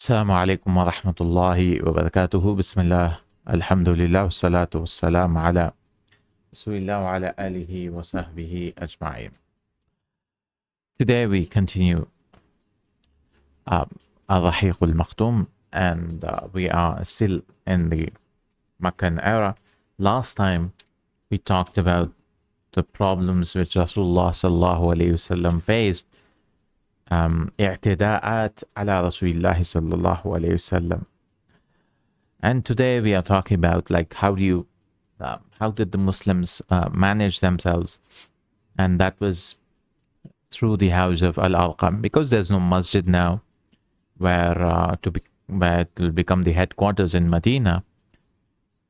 Assalamu alaikum wa rahmatullahi wa barakatuhu. Bismillah. Alhamdulillah. Wassalatu wassalamu ala Rasulillah wa ala alihi wa sahbihi ajma'in. Today we continue Raheeq al-Makhtum, and we are still in the Meccan era. Last time we talked about the problems which Rasulullah sallallahu alayhi wasallam faced. اعتداءات على رسول الله صلى الله عليه وسلم. And today we are talking about like how did the Muslims manage themselves, and that was through the house of Arqam, because there's no masjid now where it will become the headquarters in Medina.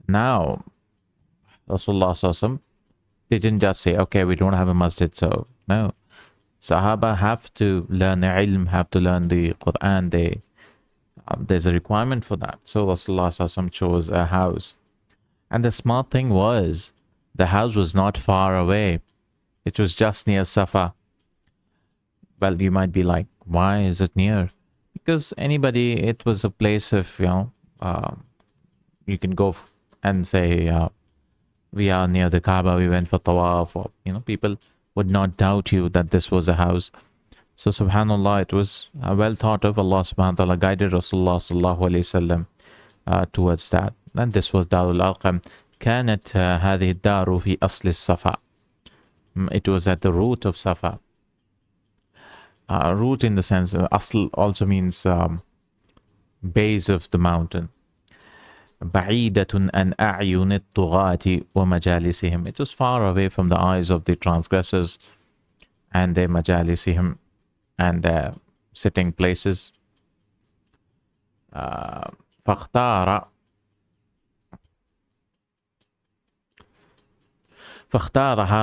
Now Rasulullah sallallahu alaihi wasallam, they didn't just say, okay, we don't have a masjid, so no. Sahaba have to learn ilm, have to learn the Quran. There's a requirement for that. So Rasulullah chose a house. And the smart thing was, the house was not far away. It was just near Safa. Well, you might be like, why is it near? Because it was a place of, you can go and say, we are near the Kaaba, we went for tawaf, or, people would not doubt you that this was a house. So subhanallah, it was well thought of. Allah subhanahu wa ta'ala guided Rasulullah sallallahu alayhi wasallam towards that. And this was Darul Arqam. كانت هذه الدار في أصل الصفا. It was at the root of Safa. Root in the sense, asl also means base of the mountain. بعيدة عن أعين الطغاة ومجالسهم. It was far away from the eyes of the transgressors and their majalisihim, and their sitting places. فاختارها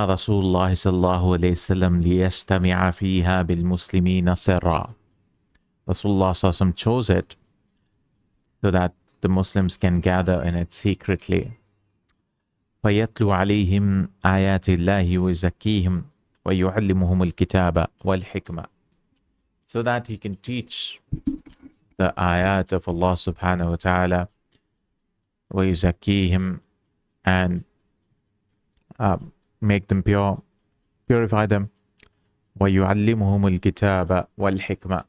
رسول الله صلى الله عليه وسلم ليجتمع فيها بالمسلمين سرا. Rasulullah sallallahu alaihi wasallam chose it so that the Muslims can gather in it secretly. فيتلو عليهم آيات الله ويزكيهم ويعلمهم الكتاب والحكمة. So that he can teach the ayat of Allah subhanahu wa ta'ala, ويزكيهم, and make them pure, purify them, ويعلمهم الكتاب والحكمة,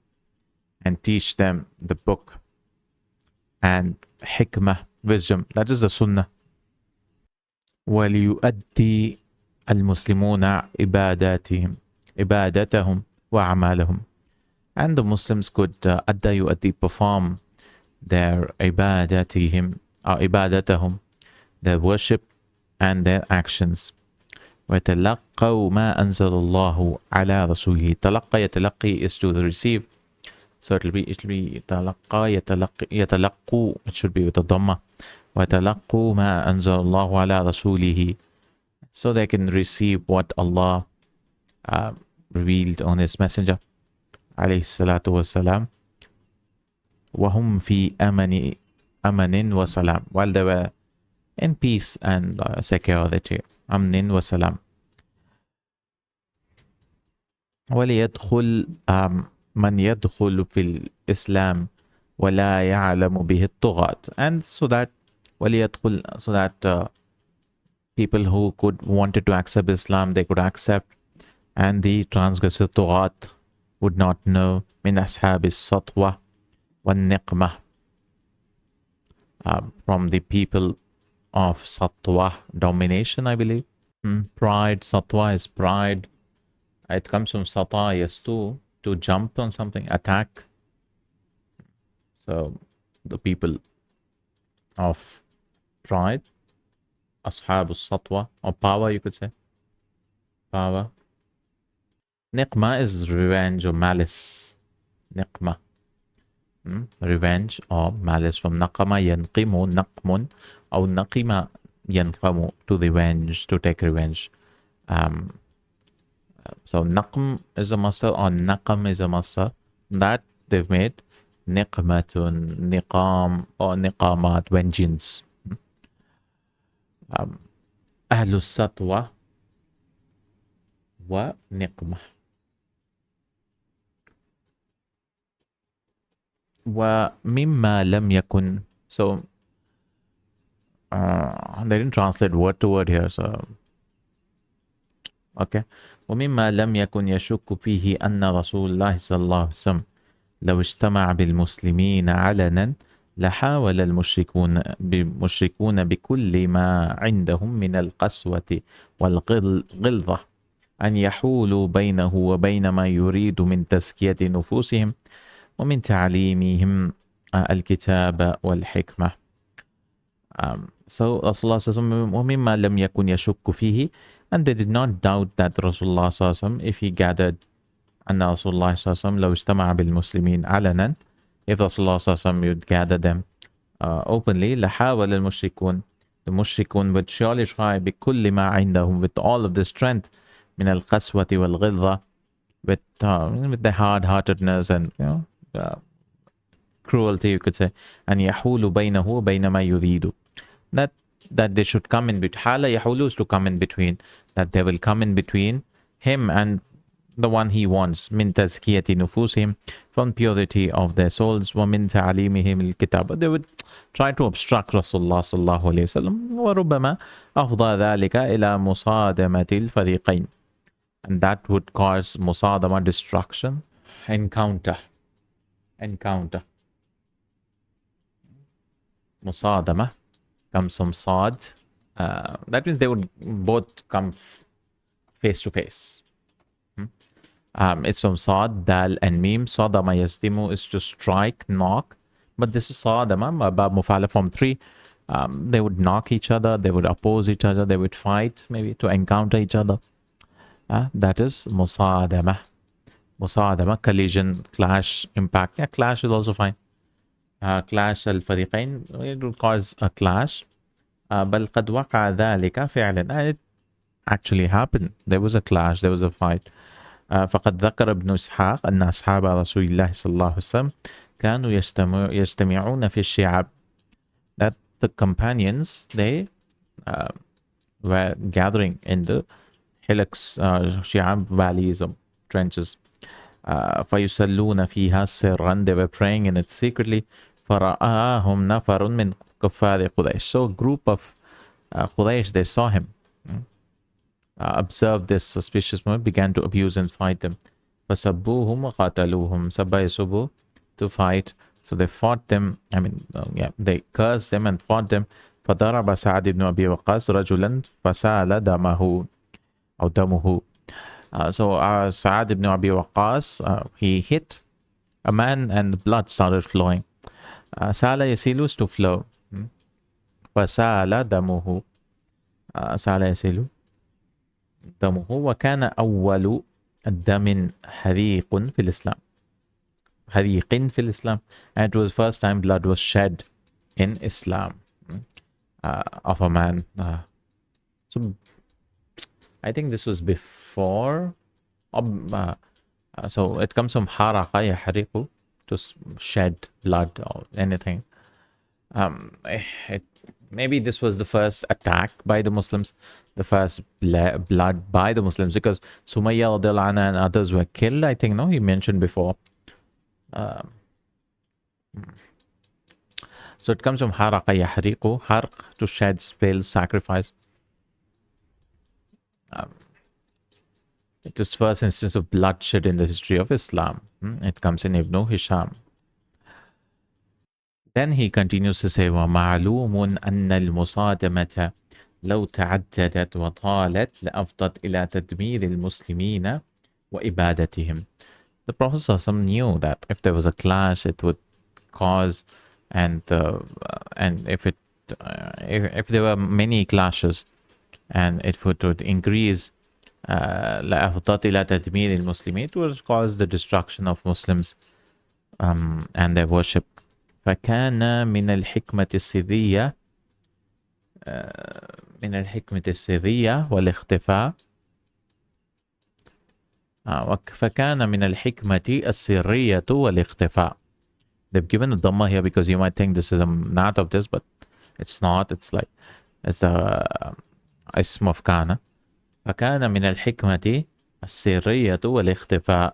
and teach them the book and hikmah, wisdom, that is the sunnah. وَلِيُؤَدِّي الْمُسْلِمُونَ عِبَادَتَهُمْ وَأَعْمَالَهُم. And the Muslims could perform their ibadatahum, their worship and their actions. وَتَلَقَّوْا مَا أَنزَلَ اللَّهُ عَلَى رَسُولِهِ. Talaqqa is to receive. So it will be يتلقى يتلقوا, it should be with a dhamma. وَتَلَقُّوا مَا أَنزَلَ اللَّهُ عَلَى رَسُولِهِ. So they can receive what Allah revealed on His Messenger alayhi salatu wasalam. وَهُمْ فِي أَمَنٍ وَسَلَامٍ. While they were in peace and security. أَمْنٍ وَسَلَامٍ. وَلِيَدْخُلْ من يدخل في الإسلام ولا يعلم به الطغاة. And so that people who wanted to accept Islam, they could accept, and the transgressor طغاة would not know. من أصحاب السطوة والنقمة. From the people of satwa, domination, I believe. Pride. Satwa is pride. It comes from sata, yes, to jump on something, attack. So the people of pride, Ashab satwa, or power, you could say. Power. Niqma is revenge or malice. Niqma. Revenge or malice. From naqama yanqimu, naqmun, or naqima yanqamu, to revenge, to take revenge. So naqm is a masdar, or naqam is a masdar. That they've made niqmatun, niqam, or niqamat, vengeance. Ahlus satwa wa niqmah. وَمِمَّا لَمْ يَكُنْ. So, they didn't translate word to word here, so okay. ومما لم يكن يشك فيه أن رسول الله صلى الله عليه وسلم لو اجتمع بالمسلمين علنا لحاول المشركون بكل ما عندهم من القسوة والغلظة أن يحولوا بينه وبين ما يريد من تزكية نفوسهم ومن تعليمهم الكتاب والحكمة. So Rasulullah ومما لم يكن يشك فيه, and they did not doubt that Rasulullah if he gathered أن Rasulullah لو اجتمع بالمسلمين علنا, if Rasulullah would gather them openly, لحاول المشركون, the mushrikun would surely try بكل ما عندهم, with all of the strength, من القسوة والغلظة, with the hard-heartedness and cruelty, you could say, أن يحول بينه وبين ما يريد, that they should come in between. Hala yahulu is to come in between, that they will come in between him and the one he wants. Min tazkiyati nufusihim, from purity of their souls. Wa min ta'alimihim al-kitab. They would try to obstruct Rasulullah sallallahu alayhi wa sallam. Wa rubbama afda dhalika ila musadamati al-fariqayn. And that would cause musadama, destruction, encounter. Musadama comes from Sad. That means they would both come face to face. It's from Sad, Dal, and Mim. Sadama yasdimu is to strike, knock. But this is Sadama, Bab Mufala from 3. They would knock each other, they would oppose each other, they would fight, maybe to encounter each other. That is Musadama. Musadama, collision, clash, impact. Yeah, clash is also fine. Clash al-fariqain, it would cause a clash. بل قد وقع ذلك فعلا, and it actually happened. There was a clash, there was a fight. فقد ذكر ابن إسحاق أن أصحاب رسول الله صلى الله عليه وسلم كانوا يجتمعون في الشعاب, that the companions, they were gathering in the hillocks, shi'ab, valleys or trenches. فيصلون فيها سرا, they were praying in it secretly. فرآهم نفر من كفار قريش, so a group of Quraysh, they saw him, observed this suspicious movement, began to abuse and fight them. فسبوهم وقاتلوهم, sabba yasubu, to fight, so they fought them. I mean, they cursed them and fought them. فضرب سعد بن أبي وقاص رجلا فسال دمه أو دمه. So Sa'ad ibn Abi Waqqas, he hit a man and the blood started flowing. Sala yasilu is to flow. Fasala damuhu. Sala yasilu damuhu. وكان أول الدم حريق في الإسلام. حريق في الإسلام. And it was the first time blood was shed in Islam of a man. So I think this was before. So it comes from haraqa yahriqu, to shed blood or anything. Maybe this was the first attack by the Muslims, the first blood by the Muslims, because Sumayya radiallahu anha and others were killed, I think, no? He mentioned before. So it comes from haraqa yahriqu, harq, to shed, spill, sacrifice. It was first instance of bloodshed in the history of Islam. It comes in Ibn Hisham. Then he continues to say, وَمَعْلُومٌ أَنَّ الْمُصَادَمَةَ لَوْ تَعَدَّدَتْ وَطَالَتْ لَأَفْضَتْ إِلَى تَدْمِيرِ الْمُسْلِمِينَ وَإِبَادَتِهِمْ. The Prophet ﷺ knew that if there was a clash, it would cause, and if there were many clashes, and it would increase, لأفضت إلى تدمير المسلمين, it would cause the destruction of Muslims and their worship. فكان من الحكمة السرية والاختفاء. فكان من الحكمة السرية والاختفاء. They've given a dhamma here because you might think this is a not of this, but it's not. It's a ism of kana. فكان من الحكمة السرية والاختفاء.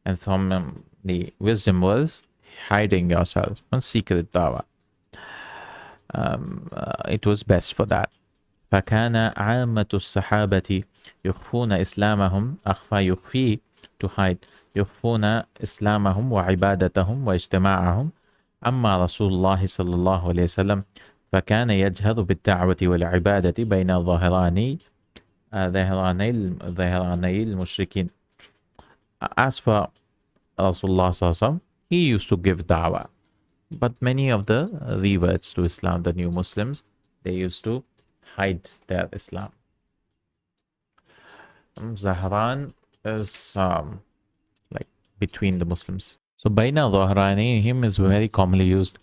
And from the wisdom was hiding yourself on secret dawah. It was best for that. فكان عامة الصحابة يخفون إسلامهم أخفى يخفي to hide يخفون إسلامهم وعبادتهم واجتماعهم أما رسول الله صلى الله عليه وسلم فكان يجهر بالدعوة والعبادة بين ظهراني المشركين. As for Rasulullah صلى الله عليه وسلم, he used to give da'wah, but many of the reverts to Islam, the new Muslims, they used to hide their Islam. Zahran is like between the Muslims. So Baina Dhahranihim is very commonly used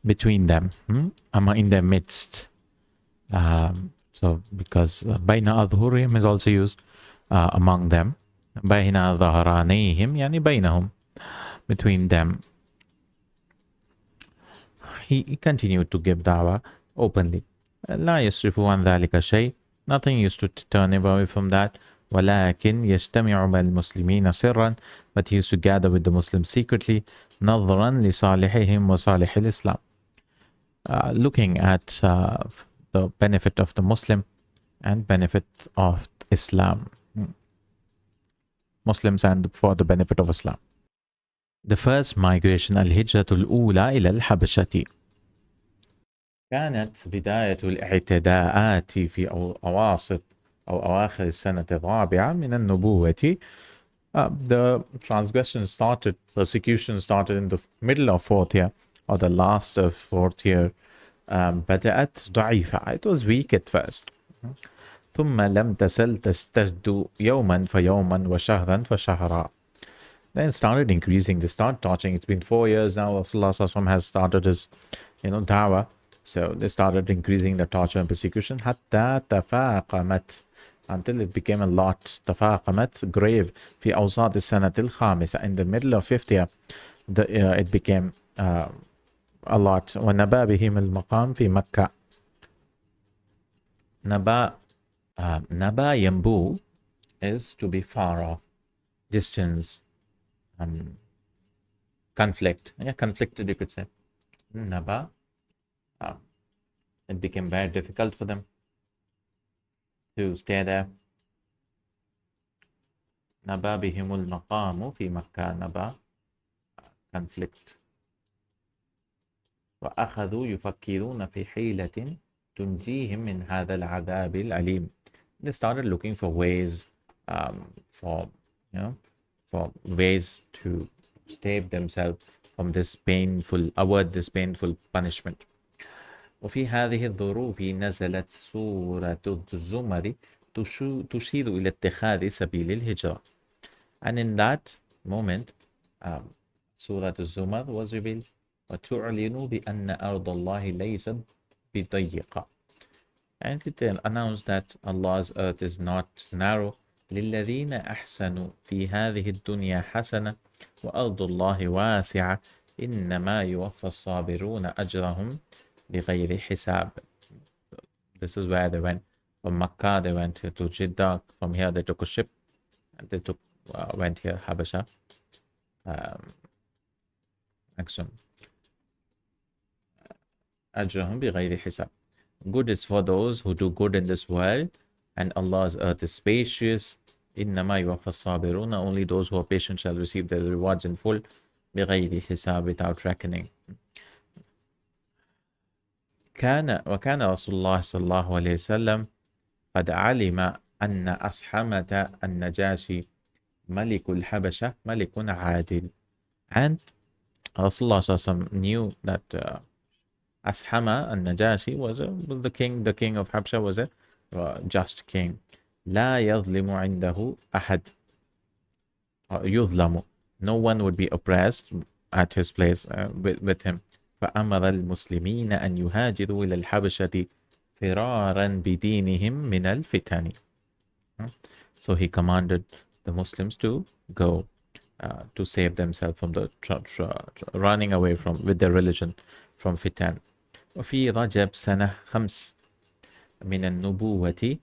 between them, in their midst. So because Baina Adhurihim is also used among them. Baina Dhahranihim yani bainahum, between them. He continued to give da'wah openly. لا يصرف عن ذلك شيء. Nothing used to turn away from that. ولكن يجتمع مع المسلمين سرا. But he used to gather with the Muslims secretly. نظرا لصالحهم وصالح الإسلام. Looking at the benefit of the Muslim and benefit of Islam. Muslims and for the benefit of Islam. The first migration الهجرة الأولى إلى الحبشة. كانت بداية الاعتداءات في أواسط أو أواخر السنة الرابعة من النبوة. The transgression started, persecution started in the middle of fourth year or the last of fourth year. بدأت ضعيفة. It was weak at first. ثم لم تزل تزداد يوما فيوما وشهرا فشهرا. Then it started increasing. They start torching. It's been 4 years now. Rasulullah has started his, da'wah. So they started increasing the torture and persecution. حتى تفاقمت, until it became a lot. تفاقمت, grave. في أوساط السنة الخامسة. In the middle of fifth year, it became a lot. ونبا بهم المقام في مكة. نبا ينبو is to be far off, distance, conflict. Yeah, conflicted, you could say. Naba. It became very difficult for them to stay there. Naba bihimul maqamu fi Makkah. Naba, conflict. وأخذوا يفكرون في حيلة تنجيهم من هذا العذاب الأليم. They started looking for ways, for ways to save themselves from this painful, avoid this painful punishment. وفي هذه الظروف نزلت سورة الزمر تشير إلى اتخاذ سبيل الهجرة. And in that moment, Surah Al-Zumar was revealed. وتعلن بأن أرض الله ليست بضيقة. And it announced that Allah's earth is not narrow. للذين أحسنوا في هذه الدنيا حسنة وأرض الله واسعة إنما يوفى الصابرون أجرهم بغير حساب. This is where they went from Makkah. They went to Jeddah. From here they took a ship and they went here, Habasha. أجرهم بغير حساب. Good is for those who do good in this world, and Allah's earth is spacious. إنما يوفى الصابرون. Only those who are patient shall receive their rewards in full. بغير حساب, without reckoning. وكان رسول الله صلى الله عليه وسلم قد علم أن أصحمة النجاشي ملك الحبشة ملك عادل. And Rasulullah صلى الله عليه وسلم knew that Ashama al-Najashi was the king. The king of Habsha was a just king. لا يظلم عنده أحد. يظلم. No one would be oppressed at his place with him. فأمر المسلمين أن يهاجروا إلى الحبشة فرارا بدينهم من الفتن. So he commanded the Muslims to go to save themselves from the running away with their religion from fitan. وفي رجب سنة 5 من النبوة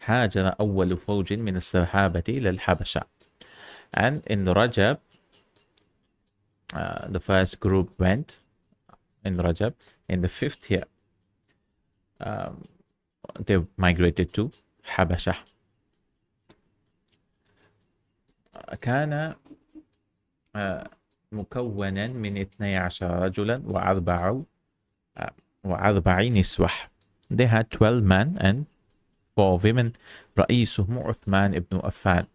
هاجر أول فوج من الصحابة إلى الحبشة. And in the Rajab, the first group went in Rajab. In the 5th year, they migrated to Habasha. كان مكونا من 12 رجلا وأربع نسوة. They had 12 men and 4 women. رئيسهم عثمان ibn Affan,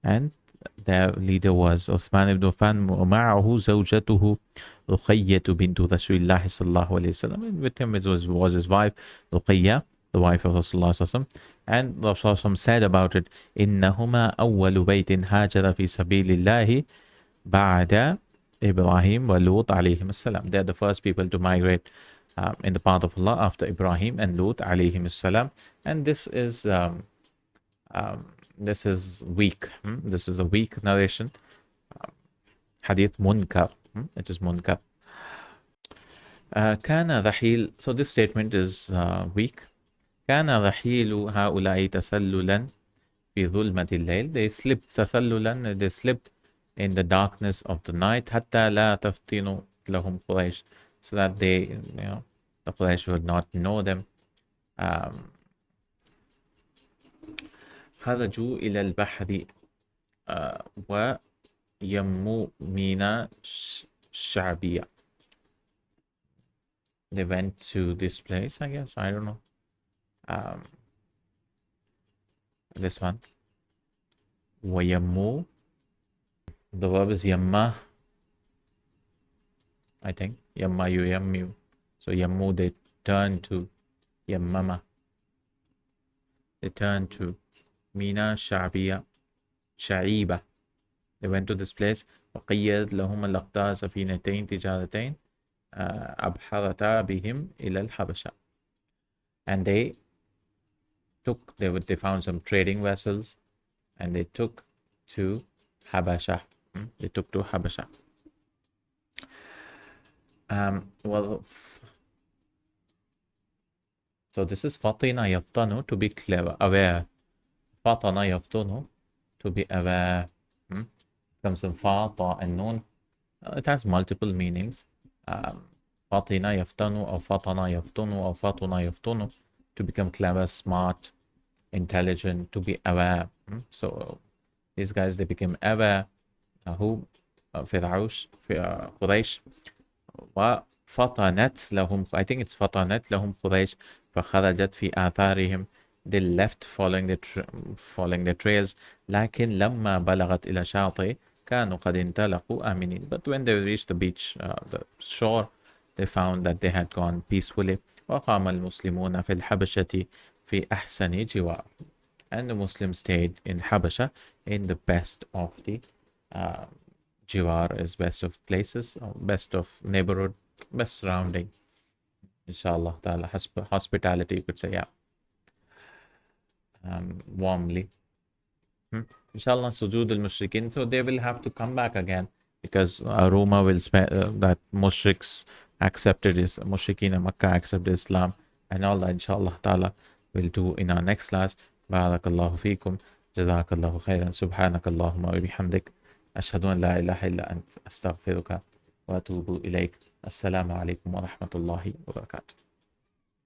and their leader was Uthman ibn Affan. ومعه زوجته رقية بنت رسول الله صلى الله عليه وسلم, and with him was his wife Ruqayya, the wife of Rasulullah صلى الله عليه وسلم. And Rasulullah said about it, إنهما أول بيت هاجر في سبيل الله بعد Ibrahim وَلُوط عليهم السلام. They're the first people to migrate in the path of Allah after Ibrahim and Lut عليهم السلام. And this is weak. This is a weak narration. Hadith munkar. It is munkar. كان رحيل. So this statement is weak. كان رحيل هؤلاء تسللا في ظلمة الليل. They slipped تسللا. They slipped in the darkness of the night. حتى لا تفتن لهم قريش. So that they, the Quraysh would not know them. خرجوا إلى البحر ويموا ميناء الشعبية. They went to this place, I guess. I don't know. This one. ويموا. The verb is yamma, I think. Yamma yu yammu. So yammu, they turn to yammama. They turn to Mina Shabiya Shaiba. They went to this place. وقيد لهم الأقطار سفينتين تجارتين أبحرتا بهم إلى الحبشة. And they found some trading vessels, and they took to Habasha. They took to Habasha. So this is Fatina yaftanu, to be clever, aware. Fatana yaftunu, to be aware. Comes from Fata and Nun. It has multiple meanings. Fatina yaftanu, or Fatana yaftunu, or Fatuna yaftunu, to become clever, smart, intelligent, to be aware. So these guys, they became aware. Who? Quraysh. وفطنت لهم, I think it's فطنت لهم قريش فخرجت في آثارهم. They left following their trails. لكن لما بلغت إلى شاطئ كانوا قد انطلقوا آمنين. But when they reached the beach, the shore, they found that they had gone peacefully. وقام المسلمون في الحبشة في أحسن جوار. And the Muslims stayed in Habasha in the best of the Jiwar is best of places, best of neighborhood, best surrounding. Inshallah ta'ala, hospitality, you could say, yeah. Warmly. Inshallah, sujood al-mushrikin. So they will have to come back again, because a rumor will that mushriks accepted mushrikeen in Makkah accepted Islam, and all that, inshallah ta'ala, we'll do in our next class. Barakallahu feekum. Jazakallahu Khairan. Subhanakallahumma wa bihamdik. أشهد أن لا إله إلا أنت أستغفرك وأتوب إليك. السلام عليكم ورحمة الله وبركاته.